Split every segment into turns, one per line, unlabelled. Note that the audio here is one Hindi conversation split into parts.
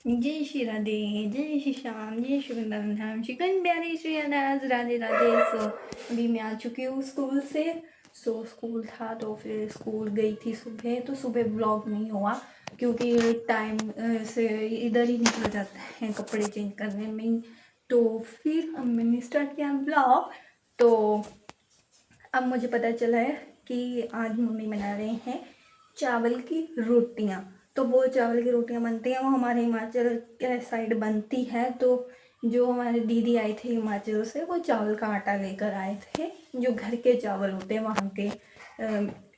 जय श्री राधे, जय श्री श्याम, जय श्री वृंदावन धाम, चिकन प्यारी श्री अनाज, राधे राधे। सो अभी मैं आ चुकी हूँ स्कूल से। स्कूल था तो फिर स्कूल गई थी सुबह, तो सुबह व्लॉग नहीं हुआ क्योंकि टाइम से इधर ही निकल जाता है कपड़े चेंज करने में ही। तो फिर अब मैंने स्टार्ट किया व्लॉग। तो अब मुझे पता चला है कि आज मम्मी बना रहे हैं चावल की रोटियां। तो वो चावल की रोटियां बनती हैं, वो हमारे हिमाचल के साइड बनती है। तो जो हमारे दीदी आई थी हिमाचल से, वो चावल का आटा लेकर आए थे, जो घर के चावल होते हैं वहाँ के,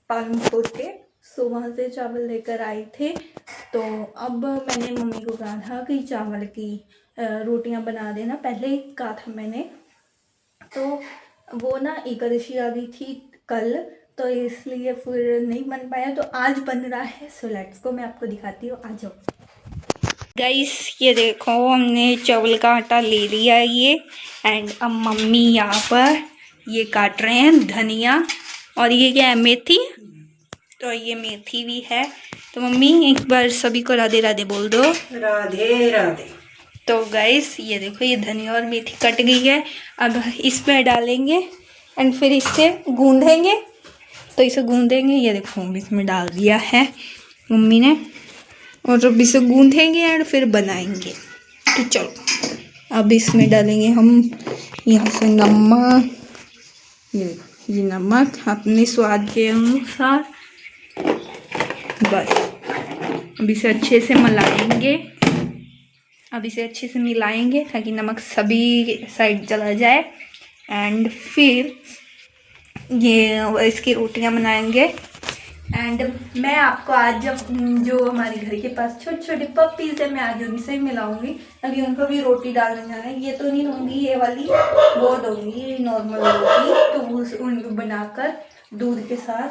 पालमपुर के। सो वहाँ से चावल लेकर आए थे। तो अब मैंने मम्मी को कहा था कि चावल की रोटियां बना देना, पहले ही कहा था मैंने। तो वो ना एकादशी आ गई थी कल, तो इसलिए फिर नहीं बन पाया। तो आज बन रहा है। सो लेट्स को मैं आपको दिखाती हूँ, आ जाओ गाइस। ये देखो हमने चावल का आटा ले लिया है ये। एंड अब मम्मी यहाँ पर ये काट रहे हैं धनिया, और ये क्या है, मेथी। तो ये मेथी भी है। तो मम्मी एक बार सभी को राधे राधे बोल दो।
राधे राधे।
तो गाइस ये देखो, ये धनिया और मेथी कट गई है। अब इसमें डालेंगे एंड फिर इससे गूंदेंगे। तो इसे गूंदेंगे, ये देखो इसमें डाल दिया है मम्मी ने। और अब इसे गूंदेंगे एंड फिर बनाएंगे। तो चलो अब इसमें डालेंगे हम यहाँ से नमक। ये नमक अपने स्वाद के अनुसार। बस अब इसे अच्छे से मिलाएंगे। अब इसे अच्छे से मिलाएंगे ताकि नमक सभी साइड चला जाए। एंड फिर ये इसकी रोटियां बनाएंगे। एंड मैं आपको आज जब जो हमारे घर के पास छोटे छोटे पप्पीज है, मैं आज उनसे मिलाऊंगी। अभी उनको भी रोटी डालने जाना है। ये तो नहीं दूंगी ये वाली, वो दूंगी नॉर्मल रोटी। तो उनको बनाकर दूध के साथ,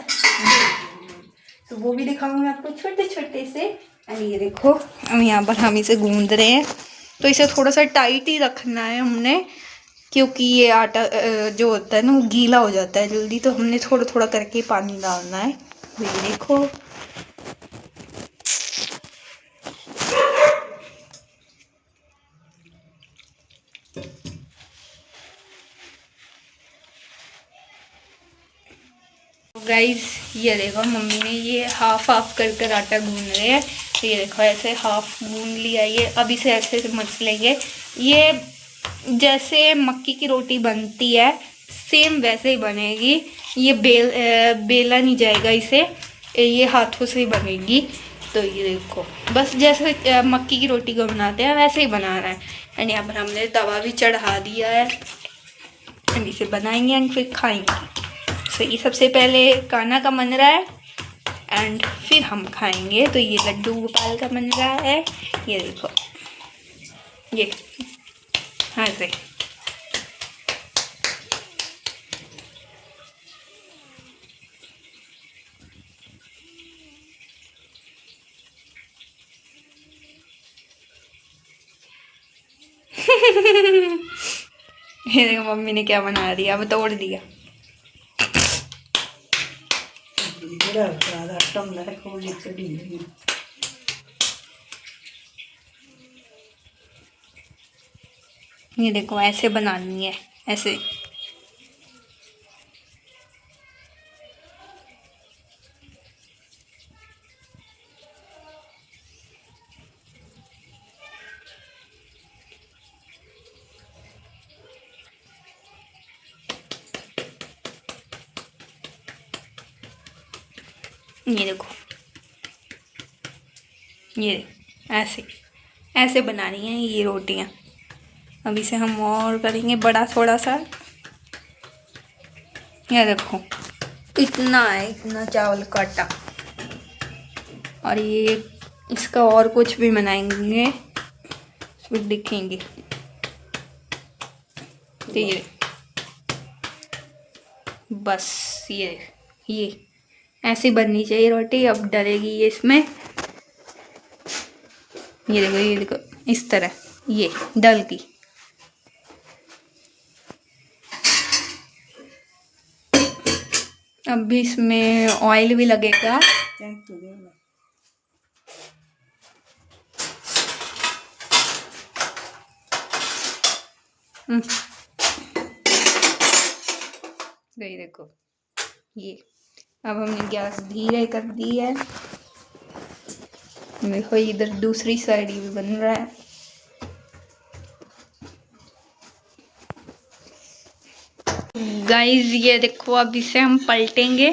तो वो भी दिखाऊंगी आपको छोटे छोटे से। एंड ये देखो अब यहाँ पर हम इसे गूंद रहे हैं। तो इसे थोड़ा सा टाइट ही रखना है हमने, क्योंकि ये आटा जो होता है ना, वो गीला हो जाता है जल्दी। तो हमने थोड़ा थोड़ा करके पानी डालना है। तो ये देखो गाइस, ये देखो मम्मी ने ये हाफ हाफ कर कर आटा गूंद रहे हैं। तो ये देखो ऐसे हाफ गूंद लिया ये। अब इसे ऐसे से मस लेंगे। ये जैसे मक्की की रोटी बनती है सेम वैसे ही बनेगी। ये बेला नहीं जाएगा इसे, ये हाथों से ही बनेगी। तो ये देखो बस जैसे मक्की की रोटी को बनाते हैं वैसे ही बनाना है। एंड यहाँ पर हमने तवा भी चढ़ा दिया है। एंड इसे बनाएंगे एंड फिर खाएंगे। तो ये सबसे पहले कान्हा का बन रहा है एंड फिर हम खाएंगे। तो ये लड्डू गोपाल का बन रहा है। ये देखो ये, हाँ से ये देखो मम्मी ने क्या बना दिया, अब तोड़ दिया। ये देखो ऐसे बनानी है, ऐसे। ये देखो ये ऐसे ऐसे बनानी है ये रोटियां। अब इसे हम और करेंगे बड़ा थोड़ा सा। ये देखो इतना है, इतना चावल का आटा। और ये इसका और कुछ भी बनाएंगे, फिर दिखेंगे। तो ये बस ये ऐसी बननी चाहिए रोटी। अब डलेगी ये इसमें। ये देखो इस तरह ये डल की। अब भी इसमें ऑयल भी लगेगा। ये देखो, ये अब हमने गैस धीरे कर दी है। देखो इधर दूसरी साइड भी बन रहा है। गाइस ये देखो, अब इसे हम पलटेंगे।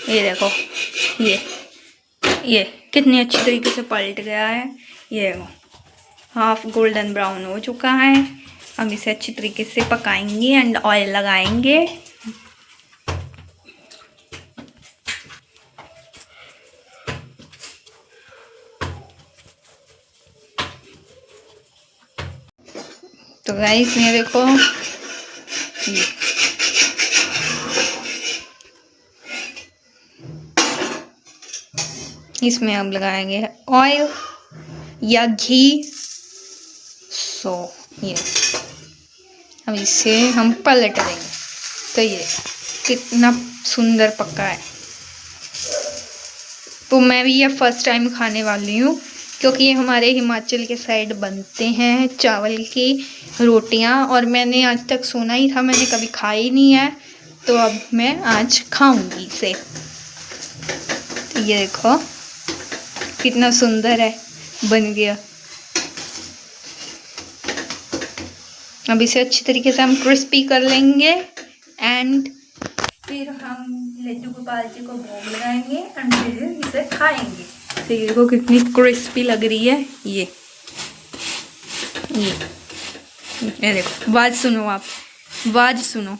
ये देखो, ये कितनी अच्छी तरीके से पलट गया है। ये देखो, हाफ गोल्डन ब्राउन हो चुका है। हम इसे अच्छी तरीके से पकाएंगे एंड ऑयल लगाएंगे। तो गाइस ये देखो, इसमें हम लगाएंगे ऑयल या घी। सो ये अब इसे हम पलट देंगे। तो ये कितना सुंदर पका है। तो मैं भी ये फर्स्ट टाइम खाने वाली हूँ, क्योंकि ये हमारे हिमाचल के साइड बनते हैं चावल की रोटियाँ, और मैंने आज तक सुना ही था, मैंने कभी खाई नहीं है। तो अब मैं आज खाऊंगी इसे। तो ये देखो कितना सुंदर है, बन गया। अब इसे अच्छी तरीके से हम क्रिस्पी कर लेंगे एंड फिर हम लड्डू गोपाल जी को भोग लगाएंगे एंड फिर इसे खाएंगे। तो ये देखो कितनी क्रिस्पी लग रही है। ये देखो, आवाज सुनो, आप आवाज सुनो।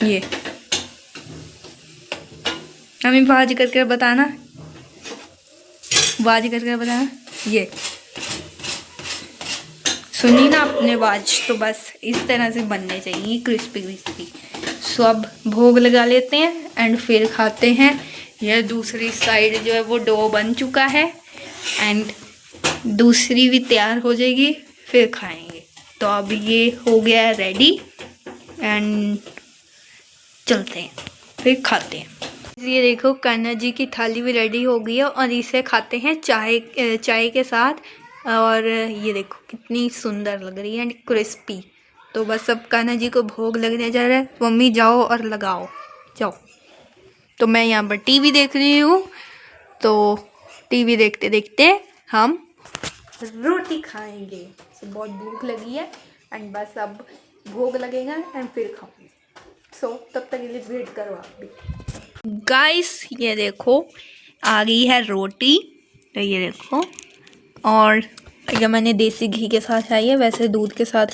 ये हमें आवाज करके बताना, आवाज करके बताना। ये सुनी ना आपने आवाज? तो बस इस तरह से बनने चाहिए, क्रिस्पी क्रिस्पी। सो अब भोग लगा लेते हैं एंड फिर खाते हैं। यह दूसरी साइड जो है वो डो बन चुका है एंड दूसरी भी तैयार हो जाएगी, फिर खाएंगे। तो अब ये हो गया है रेडी एंड चलते हैं फिर खाते हैं। ये देखो, कान्हा जी की थाली भी रेडी हो गई है और इसे खाते हैं चाय के साथ। और ये देखो कितनी सुंदर लग रही है एंड क्रिस्पी। तो बस अब कान्हा जी को भोग लगने जा रहा है। मम्मी जाओ और लगाओ, जाओ। तो मैं यहाँ पर टीवी देख रही हूँ। तो टीवी देखते देखते हम रोटी खाएंगे। तो बहुत भूख लगी है एंड बस अब भोग लगेगा एंड फिर खाऊंगी। सो तब तक के लिए वेट करो आप भी। गाइस ये देखो, आ गई है रोटी। तो ये देखो, और ये मैंने देसी घी के साथ खाई है। वैसे दूध के साथ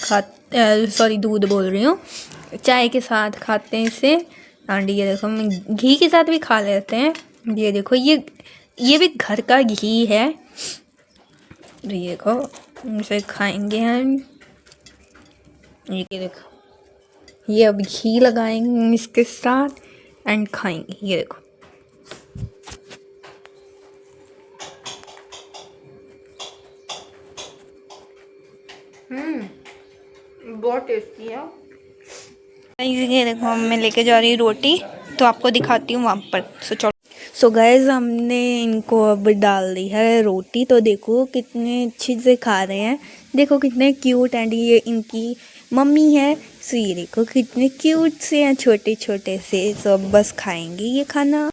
दूध बोल रही हूँ, चाय के साथ खाते हैं इसे। एंड ये देखो, हम घी के साथ भी खा लेते हैं। ये देखो, ये भी घर का घी है। तो ये देखो, इसे खाएंगे हम। ये देखो, ये अब घी लगाएंगे इसके साथ एंड खाएंगे। ये देखो, बहुत टेस्टी है। ये देखो, मैं लेके जा रही हूँ रोटी, तो आपको दिखाती हूँ वहाँ पर। सो गाइस, हमने इनको अब डाल दी है रोटी। तो देखो कितने अच्छे से खा रहे हैं। देखो कितने क्यूट एंड ये इनकी मम्मी है। सो ये देखो कितने क्यूट से हैं, छोटे छोटे से। सब बस खाएंगे ये खाना।